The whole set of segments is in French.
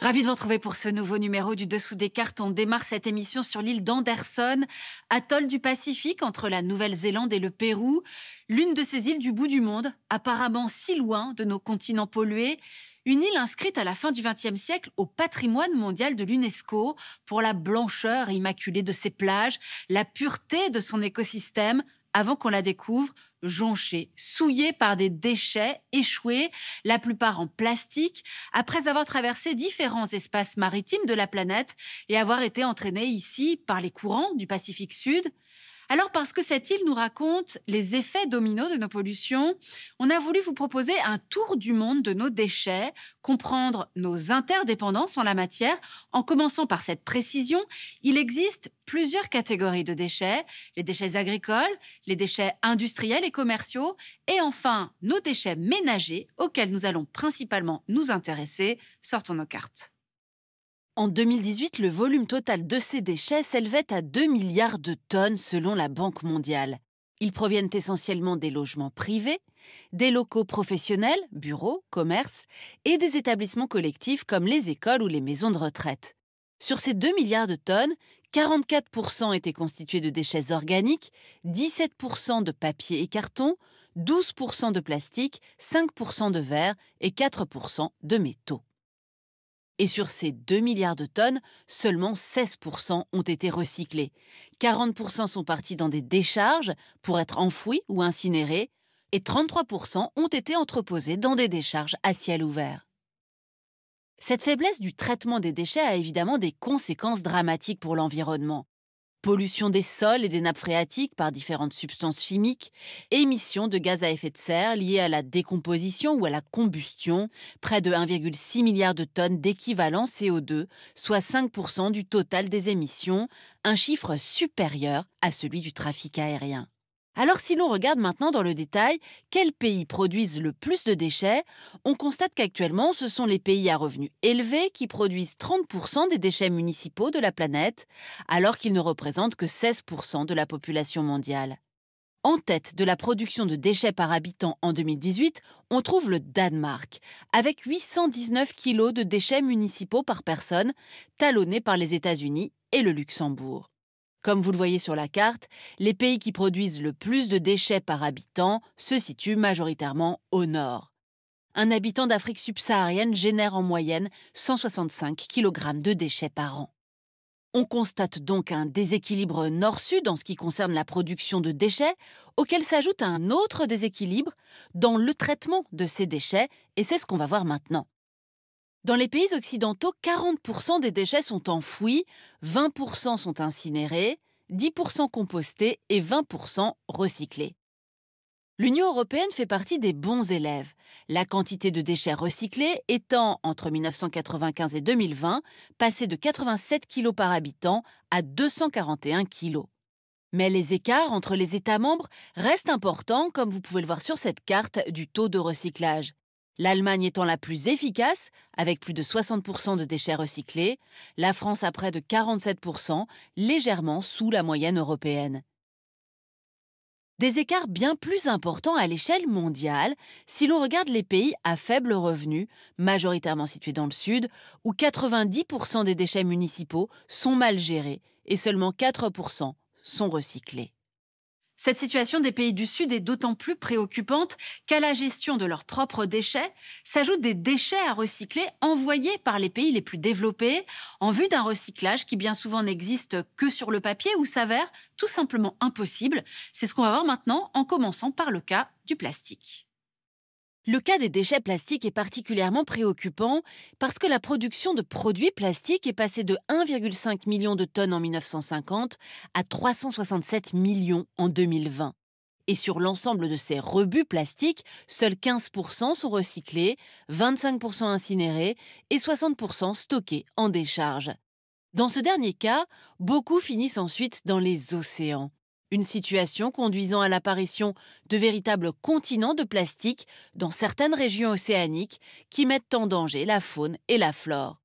Ravi de vous retrouver pour ce nouveau numéro du Dessous des cartes. On démarre cette émission sur l'île d'Anderson, atoll du Pacifique entre la Nouvelle-Zélande et le Pérou. L'une de ces îles du bout du monde, apparemment si loin de nos continents pollués. Une île inscrite à la fin du XXe siècle au patrimoine mondial de l'UNESCO pour la blancheur immaculée de ses plages, la pureté de son écosystème, avant qu'on la découvre jonchée, souillée par des déchets échoués, la plupart en plastique, après avoir traversé différents espaces maritimes de la planète et avoir été entraînée ici par les courants du Pacifique Sud. Alors, parce que cette île nous raconte les effets dominos de nos pollutions, on a voulu vous proposer un tour du monde de nos déchets, comprendre nos interdépendances en la matière. En commençant par cette précision, il existe plusieurs catégories de déchets, les déchets agricoles, les déchets industriels et commerciaux, et enfin nos déchets ménagers auxquels nous allons principalement nous intéresser. Sortons nos cartes. En 2018, le volume total de ces déchets s'élevait à 2 milliards de tonnes selon la Banque mondiale. Ils proviennent essentiellement des logements privés, des locaux professionnels, bureaux, commerces, et des établissements collectifs comme les écoles ou les maisons de retraite. Sur ces 2 milliards de tonnes, 44% étaient constitués de déchets organiques, 17% de papier et carton, 12% de plastique, 5% de verre et 4% de métaux. Et sur ces 2 milliards de tonnes, seulement 16% ont été recyclés. 40% sont partis dans des décharges pour être enfouis ou incinérés et 33% ont été entreposés dans des décharges à ciel ouvert. Cette faiblesse du traitement des déchets a évidemment des conséquences dramatiques pour l'environnement. Pollution des sols et des nappes phréatiques par différentes substances chimiques, émissions de gaz à effet de serre liées à la décomposition ou à la combustion, près de 1,6 milliard de tonnes d'équivalent CO2, soit 5% du total des émissions, un chiffre supérieur à celui du trafic aérien. Alors si l'on regarde maintenant dans le détail quels pays produisent le plus de déchets, on constate qu'actuellement ce sont les pays à revenus élevés qui produisent 30% des déchets municipaux de la planète, alors qu'ils ne représentent que 16% de la population mondiale. En tête de la production de déchets par habitant en 2018, on trouve le Danemark, avec 819 kg de déchets municipaux par personne, talonnés par les États-Unis et le Luxembourg. Comme vous le voyez sur la carte, les pays qui produisent le plus de déchets par habitant se situent majoritairement au nord. Un habitant d'Afrique subsaharienne génère en moyenne 165 kg de déchets par an. On constate donc un déséquilibre nord-sud en ce qui concerne la production de déchets, auquel s'ajoute un autre déséquilibre dans le traitement de ces déchets, et c'est ce qu'on va voir maintenant. Dans les pays occidentaux, 40% des déchets sont enfouis, 20% sont incinérés, 10% compostés et 20% recyclés. L'Union européenne fait partie des bons élèves, la quantité de déchets recyclés étant, entre 1995 et 2020, passée de 87 kg par habitant à 241 kg. Mais les écarts entre les États membres restent importants, comme vous pouvez le voir sur cette carte du taux de recyclage. L'Allemagne étant la plus efficace, avec plus de 60% de déchets recyclés, la France à près de 47%, légèrement sous la moyenne européenne. Des écarts bien plus importants à l'échelle mondiale si l'on regarde les pays à faible revenu, majoritairement situés dans le sud, où 90% des déchets municipaux sont mal gérés et seulement 4% sont recyclés. Cette situation des pays du Sud est d'autant plus préoccupante qu'à la gestion de leurs propres déchets s'ajoutent des déchets à recycler envoyés par les pays les plus développés en vue d'un recyclage qui bien souvent n'existe que sur le papier ou s'avère tout simplement impossible. C'est ce qu'on va voir maintenant en commençant par le cas du plastique. Le cas des déchets plastiques est particulièrement préoccupant parce que la production de produits plastiques est passée de 1,5 million de tonnes en 1950 à 367 millions en 2020. Et sur l'ensemble de ces rebuts plastiques, seuls 15% sont recyclés, 25% incinérés et 60% stockés en décharge. Dans ce dernier cas, beaucoup finissent ensuite dans les océans. Une situation conduisant à l'apparition de véritables continents de plastique dans certaines régions océaniques qui mettent en danger la faune et la flore.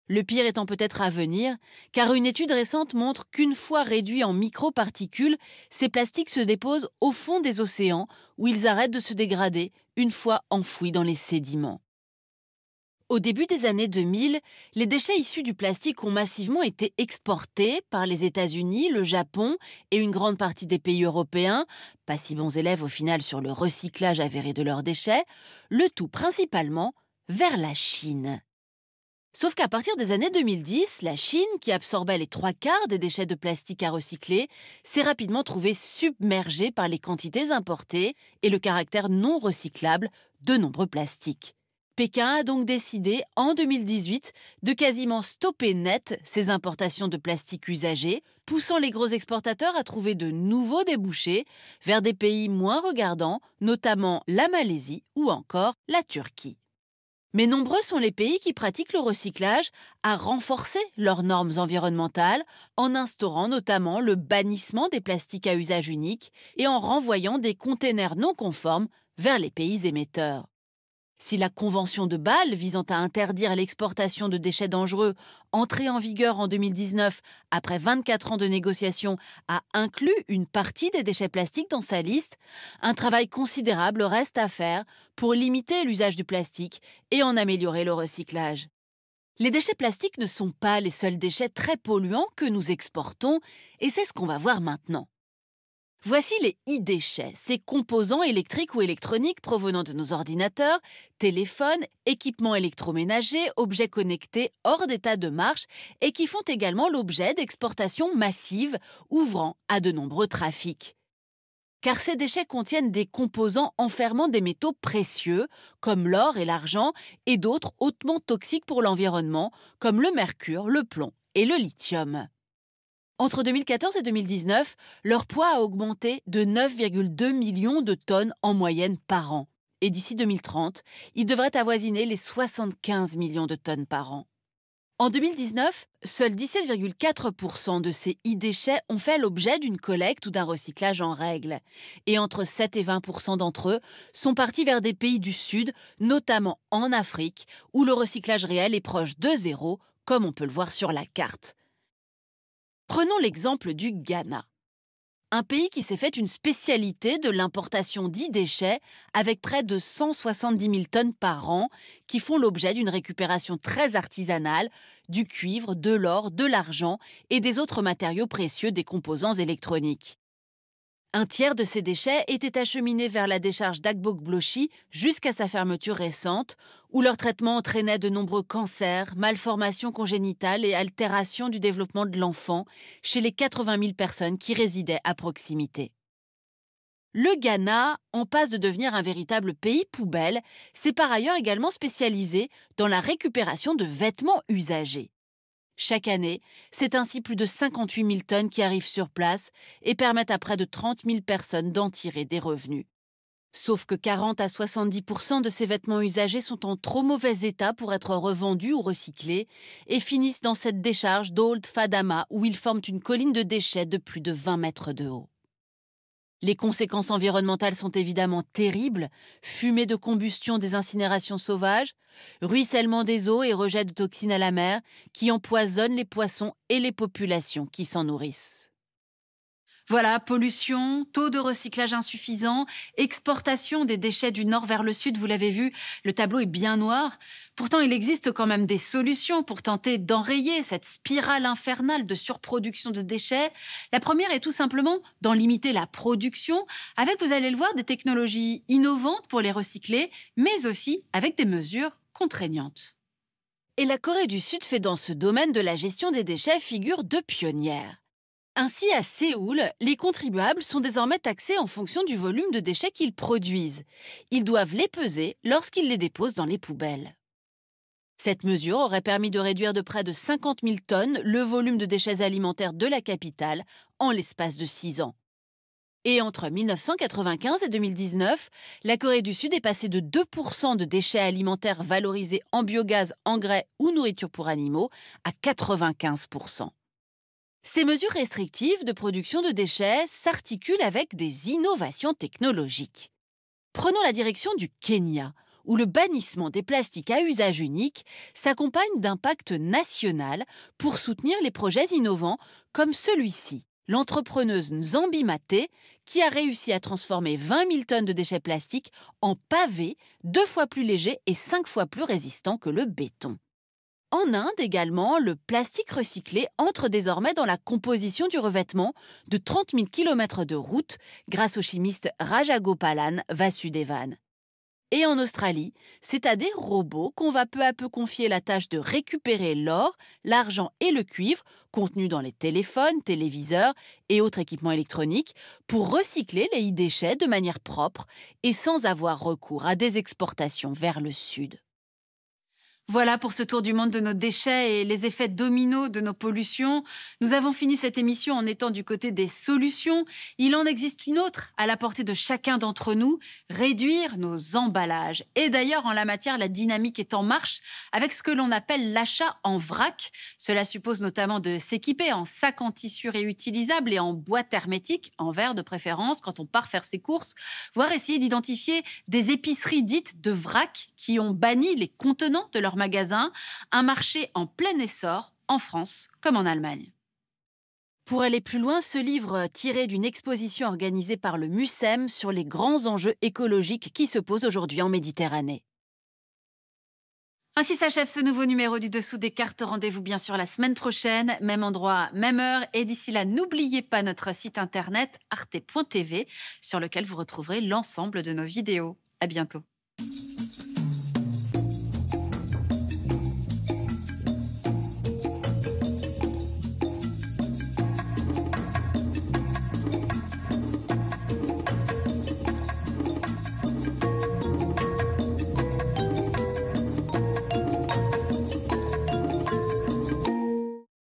Le pire étant peut-être à venir, car une étude récente montre qu'une fois réduits en microparticules, ces plastiques se déposent au fond des océans où ils arrêtent de se dégrader une fois enfouis dans les sédiments. Au début des années 2000, les déchets issus du plastique ont massivement été exportés par les États-Unis, le Japon et une grande partie des pays européens, pas si bons élèves au final sur le recyclage avéré de leurs déchets, le tout principalement vers la Chine. Sauf qu'à partir des années 2010, la Chine, qui absorbait les 3/4 des déchets de plastique à recycler, s'est rapidement trouvée submergée par les quantités importées et le caractère non recyclable de nombreux plastiques. Pékin a donc décidé, en 2018, de quasiment stopper net ces importations de plastique usagé, poussant les gros exportateurs à trouver de nouveaux débouchés vers des pays moins regardants, notamment la Malaisie ou encore la Turquie. Mais nombreux sont les pays qui pratiquent le recyclage à renforcer leurs normes environnementales en instaurant notamment le bannissement des plastiques à usage unique et en renvoyant des containers non conformes vers les pays émetteurs. Si la Convention de Bâle visant à interdire l'exportation de déchets dangereux, entrée en vigueur en 2019 après 24 ans de négociations, a inclus une partie des déchets plastiques dans sa liste, un travail considérable reste à faire pour limiter l'usage du plastique et en améliorer le recyclage. Les déchets plastiques ne sont pas les seuls déchets très polluants que nous exportons, et c'est ce qu'on va voir maintenant. Voici les e-déchets, ces composants électriques ou électroniques provenant de nos ordinateurs, téléphones, équipements électroménagers, objets connectés hors d'état de marche et qui font également l'objet d'exportations massives ouvrant à de nombreux trafics. Car ces déchets contiennent des composants enfermant des métaux précieux, comme l'or et l'argent, et d'autres hautement toxiques pour l'environnement, comme le mercure, le plomb et le lithium. Entre 2014 et 2019, leur poids a augmenté de 9,2 millions de tonnes en moyenne par an. Et d'ici 2030, il devrait avoisiner les 75 millions de tonnes par an. En 2019, seuls 17,4% de ces e-déchets ont fait l'objet d'une collecte ou d'un recyclage en règle. Et entre 7 et 20% d'entre eux sont partis vers des pays du Sud, notamment en Afrique, où le recyclage réel est proche de zéro, comme on peut le voir sur la carte. Prenons l'exemple du Ghana, un pays qui s'est fait une spécialité de l'importation d'e-déchets avec près de 170 000 tonnes par an qui font l'objet d'une récupération très artisanale du cuivre, de l'or, de l'argent et des autres matériaux précieux des composants électroniques. Un tiers de ces déchets étaient acheminés vers la décharge d'Agbogbloshy jusqu'à sa fermeture récente, où leur traitement entraînait de nombreux cancers, malformations congénitales et altérations du développement de l'enfant chez les 80 000 personnes qui résidaient à proximité. Le Ghana, en passe de devenir un véritable pays poubelle, s'est par ailleurs également spécialisé dans la récupération de vêtements usagés. Chaque année, c'est ainsi plus de 58 000 tonnes qui arrivent sur place et permettent à près de 30 000 personnes d'en tirer des revenus. Sauf que 40 à 70% de ces vêtements usagés sont en trop mauvais état pour être revendus ou recyclés et finissent dans cette décharge d'Old Fadama où ils forment une colline de déchets de plus de 20 mètres de haut. Les conséquences environnementales sont évidemment terribles, fumée de combustion des incinérations sauvages, ruissellement des eaux et rejet de toxines à la mer qui empoisonnent les poissons et les populations qui s'en nourrissent. Voilà, pollution, taux de recyclage insuffisant, exportation des déchets du nord vers le sud, vous l'avez vu, le tableau est bien noir. Pourtant, il existe quand même des solutions pour tenter d'enrayer cette spirale infernale de surproduction de déchets. La première est tout simplement d'en limiter la production, avec, vous allez le voir, des technologies innovantes pour les recycler, mais aussi avec des mesures contraignantes. Et la Corée du Sud fait dans ce domaine de la gestion des déchets figure de pionnière. Ainsi, à Séoul, les contribuables sont désormais taxés en fonction du volume de déchets qu'ils produisent. Ils doivent les peser lorsqu'ils les déposent dans les poubelles. Cette mesure aurait permis de réduire de près de 50 000 tonnes le volume de déchets alimentaires de la capitale en l'espace de 6 ans. Et entre 1995 et 2019, la Corée du Sud est passée de 2% de déchets alimentaires valorisés en biogaz, engrais ou nourriture pour animaux à 95%. Ces mesures restrictives de production de déchets s'articulent avec des innovations technologiques. Prenons la direction du Kenya, où le bannissement des plastiques à usage unique s'accompagne d'un pacte national pour soutenir les projets innovants comme celui-ci. L'entrepreneuse Nzambi Maté, qui a réussi à transformer 20 000 tonnes de déchets plastiques en pavés 2 fois plus légers et 5 fois plus résistants que le béton. En Inde également, le plastique recyclé entre désormais dans la composition du revêtement de 30 000 km de route grâce au chimiste Rajagopalan Vasudevan. Et en Australie, c'est à des robots qu'on va peu à peu confier la tâche de récupérer l'or, l'argent et le cuivre contenus dans les téléphones, téléviseurs et autres équipements électroniques pour recycler les e-déchets de manière propre et sans avoir recours à des exportations vers le sud. Voilà pour ce tour du monde de nos déchets et les effets dominos de nos pollutions. Nous avons fini cette émission en étant du côté des solutions. Il en existe une autre à la portée de chacun d'entre nous, réduire nos emballages. Et d'ailleurs, en la matière, la dynamique est en marche avec ce que l'on appelle l'achat en vrac. Cela suppose notamment de s'équiper en sacs en tissu réutilisables et en boîtes hermétiques, en verre de préférence, quand on part faire ses courses, voire essayer d'identifier des épiceries dites de vrac qui ont banni les contenants de leur magasins, un marché en plein essor en France comme en Allemagne. Pour aller plus loin, ce livre tiré d'une exposition organisée par le MUSEM sur les grands enjeux écologiques qui se posent aujourd'hui en Méditerranée. Ainsi s'achève ce nouveau numéro du Dessous des cartes. Rendez-vous bien sûr la semaine prochaine, même endroit, même heure. Et d'ici là, n'oubliez pas notre site internet arte.tv sur lequel vous retrouverez l'ensemble de nos vidéos. À bientôt.